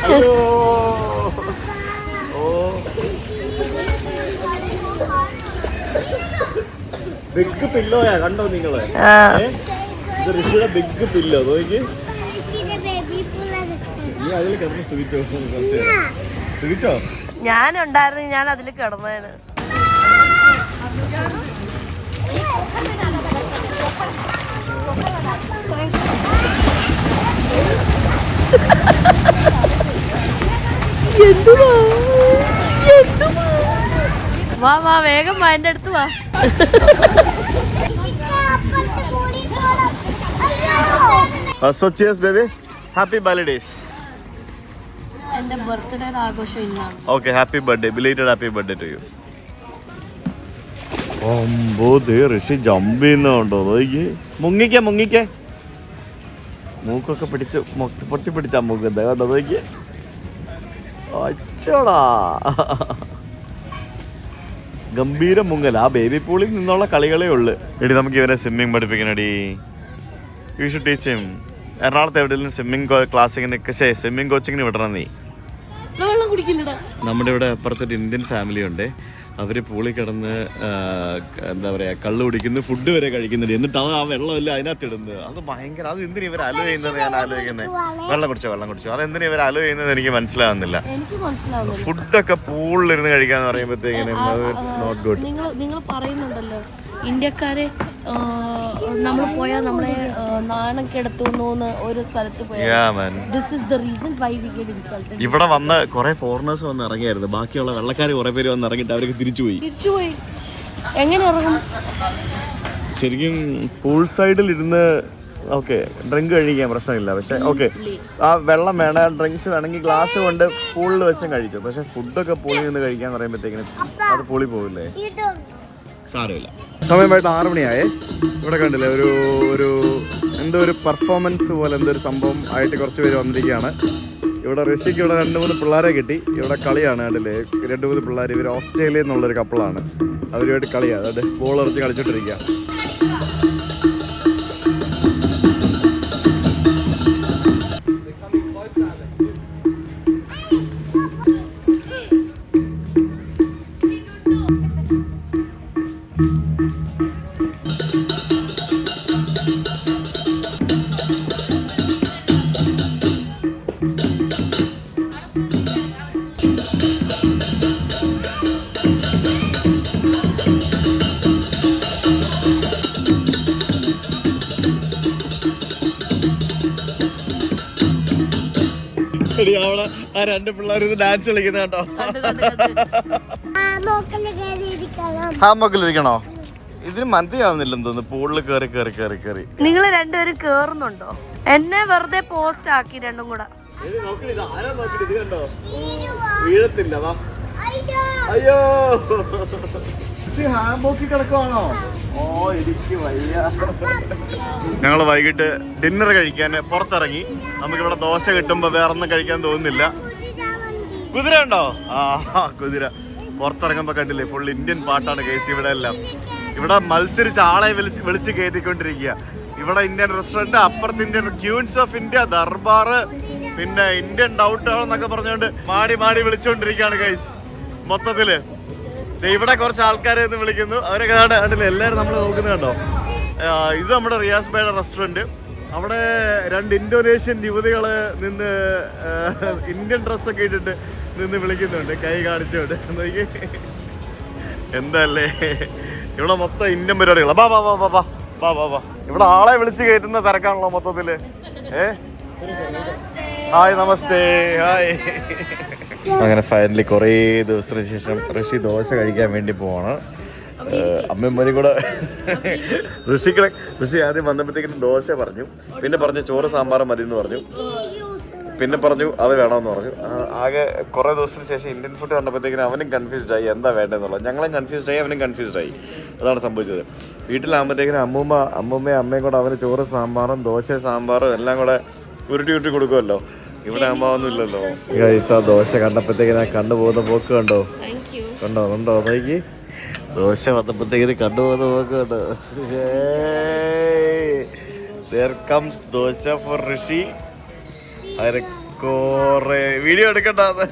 അയ്യോ, ഓ ബിഗ് പില്ലോയാ, കണ്ടോ നിങ്ങള്? ഇത് ഋഷിയുടെ ബിഗ് പില്ലോ. നോക്കി, നീ അതിൽ കിടന്ന് സുഖിച്ചോ? ഞാനുണ്ടായിരുന്നു, ഞാൻ അതിൽ കിടന്നേന്. വാ വാ, വേഗം വാ, എൻ്റെ അടുത്ത് വാ. So cheers baby, happy birthdays. എൻ്റെ ബർത്ത്ഡേ ആഘോഷം ഇന്നാണ്. Okay, happy birthday, belated happy birthday to you. Rishi jump ചെയ്യുന്നുണ്ടോ? നോക്കി, മുങ്ങിക്ക മൂക്കൊക്കെ പിടിച്ച് പൊട്ടി പിടിച്ചാ മൂക്ക്. എന്താ കണ്ടോ? നോക്കി, അച്ചോടാ, ഗംഭീര മുങ്ങൽ. ആ ബേബി പൂളിൽ നിന്നുള്ള കളികളേ ഉള്ളു. എടി നമുക്ക് ഇവരെ സ്വിമ്മിങ് പഠിപ്പിക്കണടി. You should teach him. എറണാകുളത്ത് എവിടെയെങ്കിലും സ്വിമ്മിങ് കോച്ചിങ്ങിന് വിടണം നീ. നമ്മുടെ ഇവിടെ അപ്പുറത്തൊരു ഇന്ത്യൻ ഫാമിലി ഉണ്ട്. അവർ പൂളിൽ കിടന്ന് എന്താ പറയുക, കള്ള് കുടിക്കുന്നു, ഫുഡ് വരെ കഴിക്കുന്നുണ്ട്. എന്നിട്ട് ആ വെള്ളമില്ല അതിനകത്ത് ഇടുന്നത്. അത് ഭയങ്കര, അത് എന്തിനാ ഇവർ അലോ ചെയ്യുന്നത്? ഞാൻ ആലോചിക്കുന്നത്. വെള്ളം കുടിച്ചോ, അതെന്തിനാ ഇവർ അലോ ചെയ്യുന്നത് എനിക്ക് മനസ്സിലാവുന്നില്ല. ഫുഡൊക്കെ പൂളിലിരുന്ന് കഴിക്കാന്ന് പറയുമ്പോഴത്തേക്കിനും അത് നോട്ട് ഗുഡ്. നിങ്ങൾ പറയുന്നുണ്ടല്ലോ ഇന്ത്യക്കാരെ നമ്മൾ പോയാൽ നമ്മളെ നാണം കെടുത്തുന്നു ഒരു സ്ഥലത്ത് പോയാൽ this is the reason why we get insulted. ഇവിടെ വന്ന് കുറെ ഫോറിനേഴ്സ് വന്ന് ഇറങ്ങിയായിരുന്നു. ബാക്കിയുള്ള വെള്ളക്കാർ കുറെ പേര് വന്ന് ഇറങ്ങിയിട്ട് അവർക്ക് തിരിച്ചുപോയി. എങ്ങനെ ഇറങ്ങും? ശരിക്കും പൂൾ സൈഡിൽ ഇരുന്ന് ഓക്കെ ഡ്രിങ്ക് കഴിക്കാൻ പ്രശ്നമില്ല. പക്ഷെ ഓക്കെ ആ വെള്ളം വേണം, ഡ്രിങ്ക്സ് വേണമെങ്കിൽ ഗ്ലാസ് കൊണ്ട് പൂളിൽ വെച്ചും കഴിക്കും. പക്ഷെ ഫുഡൊക്കെ പൂളിൽ നിന്ന് കഴിക്കാൻ പറയുമ്പോഴത്തേക്കിനും അത് പൂളി പോകില്ലേ? സാരമില്ല. സമയമായിട്ട് 6 മണിയായേ. ഇവിടെ കണ്ടില്ലേ ഒരു എന്തോ ഒരു പെർഫോമൻസ് പോലെ എന്തോ ഒരു സംഭവം ആയിട്ട് കുറച്ച് പേര് വന്നിരിക്കുകയാണ്. ഇവിടെ ഋഷിക്ക് ഇവിടെ 2-3 പിള്ളേരെ കിട്ടി. ഇവിടെ കളിയാണ് കണ്ടില്ലേ, 2-3 പിള്ളേർ. ഇവർ ഓസ്ട്രേലിയയിൽ നിന്നുള്ളൊരു കപ്പിളാണ്. അവരുമായിട്ട് കളിയാണ്. അതായത് ബോൾ എറിച്ച് കളിച്ചോണ്ടിരിക്കുക. അവളെ ആ 2 പിള്ളേർ ഡാൻസ് കളിക്കുന്ന കേട്ടോ. ഹാമോക്കിലിരിക്കണോ? ഇതിന് മന്ത്രിയാവുന്നില്ലെന്ന് തോന്നുന്നു. പൂളിൽ കയറി കയറി കയറി കയറി. നിങ്ങൾ രണ്ടുപേരും കേറുന്നുണ്ടോ? എന്നെ വെറുതെ പോസ്റ്റ് ആക്കി രണ്ടും കൂടെ. വീഴത്തില്ല. അയ്യോ ഹാമോക്കി കിടക്കുവാണോ? ഓ എനിക്ക് വയ്യ. ഞങ്ങൾ വൈകിട്ട് ഡിന്നർ കഴിക്കാൻ പുറത്തിറങ്ങി. നമുക്കിവിടെ ദോശ കിട്ടുമ്പോ വേറൊന്നും കഴിക്കാൻ തോന്നുന്നില്ല. കുതിര ഉണ്ടോ? ആ കുതിര. പുറത്തിറങ്ങുമ്പോ കണ്ടില്ലേ ഫുൾ ഇന്ത്യൻ പാട്ടാണ് കേസ്. ഇവിടെ എല്ലാം ഇവിടെ മത്സരിച്ച് ആളെ വിളിച്ച് കയറ്റിക്കൊണ്ടിരിക്കുക. ഇവിടെ ഇന്ത്യൻ റെസ്റ്റോറന്റ്, അപ്പുറത്ത് Indian queens of India, Darbar, പിന്നെ ഇന്ത്യൻ ഡൗട്ട് എന്നൊക്കെ പറഞ്ഞുകൊണ്ട് മാടി വിളിച്ചുകൊണ്ടിരിക്കുകയാണ് ഗൈസ്. മൊത്തത്തില് ഇവിടെ കുറച്ച് ആൾക്കാരെ ഒന്ന് വിളിക്കുന്നു. അവരൊക്കെ കണ്ടില്ലേ എല്ലാവരും നമ്മൾ നോക്കുന്നത് കണ്ടോ. ഇത് നമ്മുടെ റിയാസ് ബൈയുടെ റെസ്റ്റോറൻറ്റ്. അവിടെ 2 ഇന്തോനേഷ്യൻ യുവതികള് നിന്ന് ഇന്ത്യൻ ഡ്രസ്സൊക്കെ ഇട്ടിട്ട് നിന്ന് വിളിക്കുന്നുണ്ട്, കൈ കാണിച്ചുകൊണ്ട്. എന്തല്ലേ ഇവിടെ മൊത്തം ഇന്ത്യൻ പരിപാടികളാ. ബാ ബാ ബാ ബാ ബാ ബാ ബാ. ഇവിടെ ആളെ വിളിച്ച് കയറ്റുന്ന തിരക്കാണല്ലോ മൊത്തത്തില്. ഹായ് നമസ്തേ. ഹായ്. അങ്ങനെ ഫൈനലി കുറേ ദിവസത്തിന് ശേഷം ഋഷി ദോശ കഴിക്കാൻ വേണ്ടി പോവാണ്. അമ്മയും മോനും കൂടെ. ഋഷി ആദ്യം വന്നപ്പോഴത്തേക്കും ദോശ പറഞ്ഞു, പിന്നെ പറഞ്ഞു ചോറ് സാമ്പാറും മതി എന്ന് പറഞ്ഞു, പിന്നെ പറഞ്ഞു അത് വേണമെന്ന് പറഞ്ഞു. ആകെ കുറേ ദിവസത്തിന് ശേഷം ഇന്ത്യൻ ഫുഡ് കണ്ടപ്പോഴത്തേക്കിനും അവനും കൺഫ്യൂസ്ഡ് ആയി എന്താ വേണ്ടതെന്നുള്ളത്. ഞങ്ങളും കൺഫ്യൂസ്ഡ് ആയി, അവനും കൺഫ്യൂസ്ഡ് ആയി. അതാണ് സംഭവിച്ചത്. വീട്ടിലാകുമ്പോഴത്തേക്കിനും അമ്മൂമ്മയും അമ്മയും കൂടെ അവന് ചോറ് സാമ്പാറും ദോശ സാമ്പാറും എല്ലാം കൂടെ ഉരുട്ടി കൊടുക്കുമല്ലോ. ഇവിടെ അമ്മാവൊന്നും ഇല്ലല്ലോ. ദോശ കണ്ടപ്പോഴത്തേക്ക് ഞാൻ കണ്ടുപോകുന്ന പോക്ക് കണ്ടോ നോക്കി. ദോശ വന്നപ്പോഴത്തേക്കിന് കണ്ടുപോകുന്ന പോക്ക് കണ്ടോ. There comes dosa for Rishi. Video എടുക്കണ്ടാന്ന്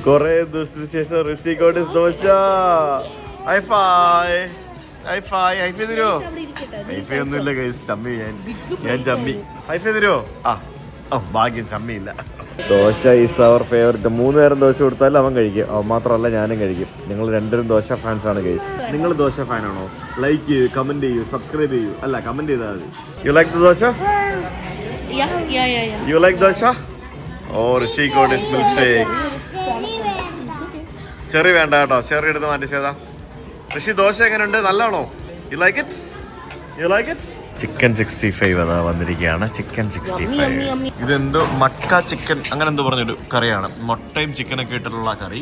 കൊറേ ദിവസത്തിന് ശേഷം Rishi got his dosa. High five തരുമോ? ഹൈഫൈ ഒന്നുമില്ല ഗൈസ്, ചമ്മി. ഞാൻ ചമ്മി. ഹൈഫൈ തരുമോ? ഭാഗ്യം ചമ്മിയില്ല. Dosa is our favourite. 3 നേരം ദോശ കൊടുത്താലും അവൻ കഴിക്കും. അവൻ മാത്രമല്ല ഞാനും കഴിക്കും. നിങ്ങൾ 2 ദോശ ഫാൻസ് ആണ് ഗൈസ്. നിങ്ങൾ ദോശ ഫാനാണോ? ലൈക്ക് ചെയ്യൂ, കമന്റ് ചെയ്യൂ, സബ്സ്ക്രൈബ് ചെയ്യൂ. അല്ല, കമന്റ് ചെയ്താൽ മതി. You like the dosa? You like dosa? Oh Rishi got his milkshake. Cherry വേണ്ട കേട്ടോ, ചെറി എടുത്ത് മാറ്റി ചെയ്താ. ഋഷി ദോശ എങ്ങനെയുണ്ട്? നല്ലതാണോ? You like it? ചിക്കൻ 65 അതാ വന്നിരിക്കുകയാണ്. ചിക്കൻ 65 ഇതെന്തോ മക്ക ചിക്കൻ അങ്ങനെ എന്തോ പറഞ്ഞൊരു കറിയാണ്. മുട്ടയും ചിക്കനൊക്കെ ഇട്ടിട്ടുള്ള കറി.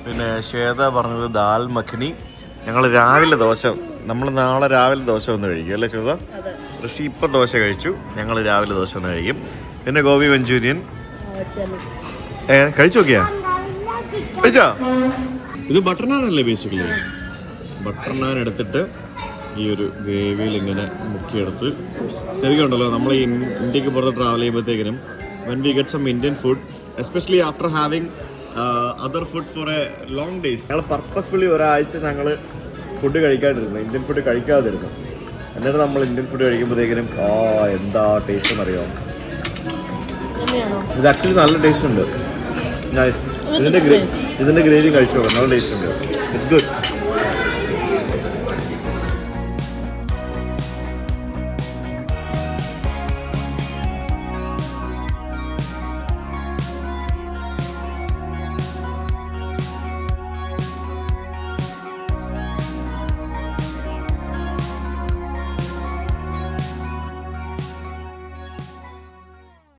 പിന്നെ ശ്വേത പറഞ്ഞത് ദാൽ മഖ്നി. ഞങ്ങൾ രാവിലെ ദോശ, നമ്മൾ നാളെ രാവിലെ ദോശ ഒന്ന് കഴിക്കും അല്ലേ ശ്വേത? ഋഷി ഇപ്പം ദോശ കഴിച്ചു, ഞങ്ങൾ രാവിലെ ദോശ ഒന്ന് കഴിക്കും. പിന്നെ ഗോബി മഞ്ചൂരിയൻ കഴിച്ചു നോക്കിയാ? കഴിച്ചോ? ഇത് ബട്ടർ നാനല്ലേ ബേസിക്കലി? ബട്ടർ നാൻ എടുത്തിട്ട് ഈ ഒരു ഗ്രേവിയിൽ ഇങ്ങനെ മുക്കിയെടുത്ത് ശരിക്കും ഉണ്ടല്ലോ. നമ്മൾ ഈ ഇന്ത്യക്ക് പുറത്ത് ട്രാവൽ ചെയ്യുമ്പോഴത്തേക്കിനും when we get some Indian food, especially after having other food for a long days, ഞങ്ങൾ പർപ്പസ്ഫുള്ളി ഒരാഴ്ച ഞങ്ങൾ ഫുഡ് കഴിക്കാതിരുന്നു, ഇന്ത്യൻ ഫുഡ് കഴിക്കാതിരുന്നു. എന്നിട്ട് നമ്മൾ ഇന്ത്യൻ ഫുഡ് കഴിക്കുമ്പോഴത്തേക്കിനും എന്താ ടേസ്റ്റ് എന്നറിയോ? ഇത് ആക്ച്വലി നല്ല ടേസ്റ്റ് ഉണ്ട്. ഇതിൻ്റെ ഗ്രേവി കഴിച്ചു നോക്കാം, നല്ല ടേസ്റ്റ് ഉണ്ട്. It's good.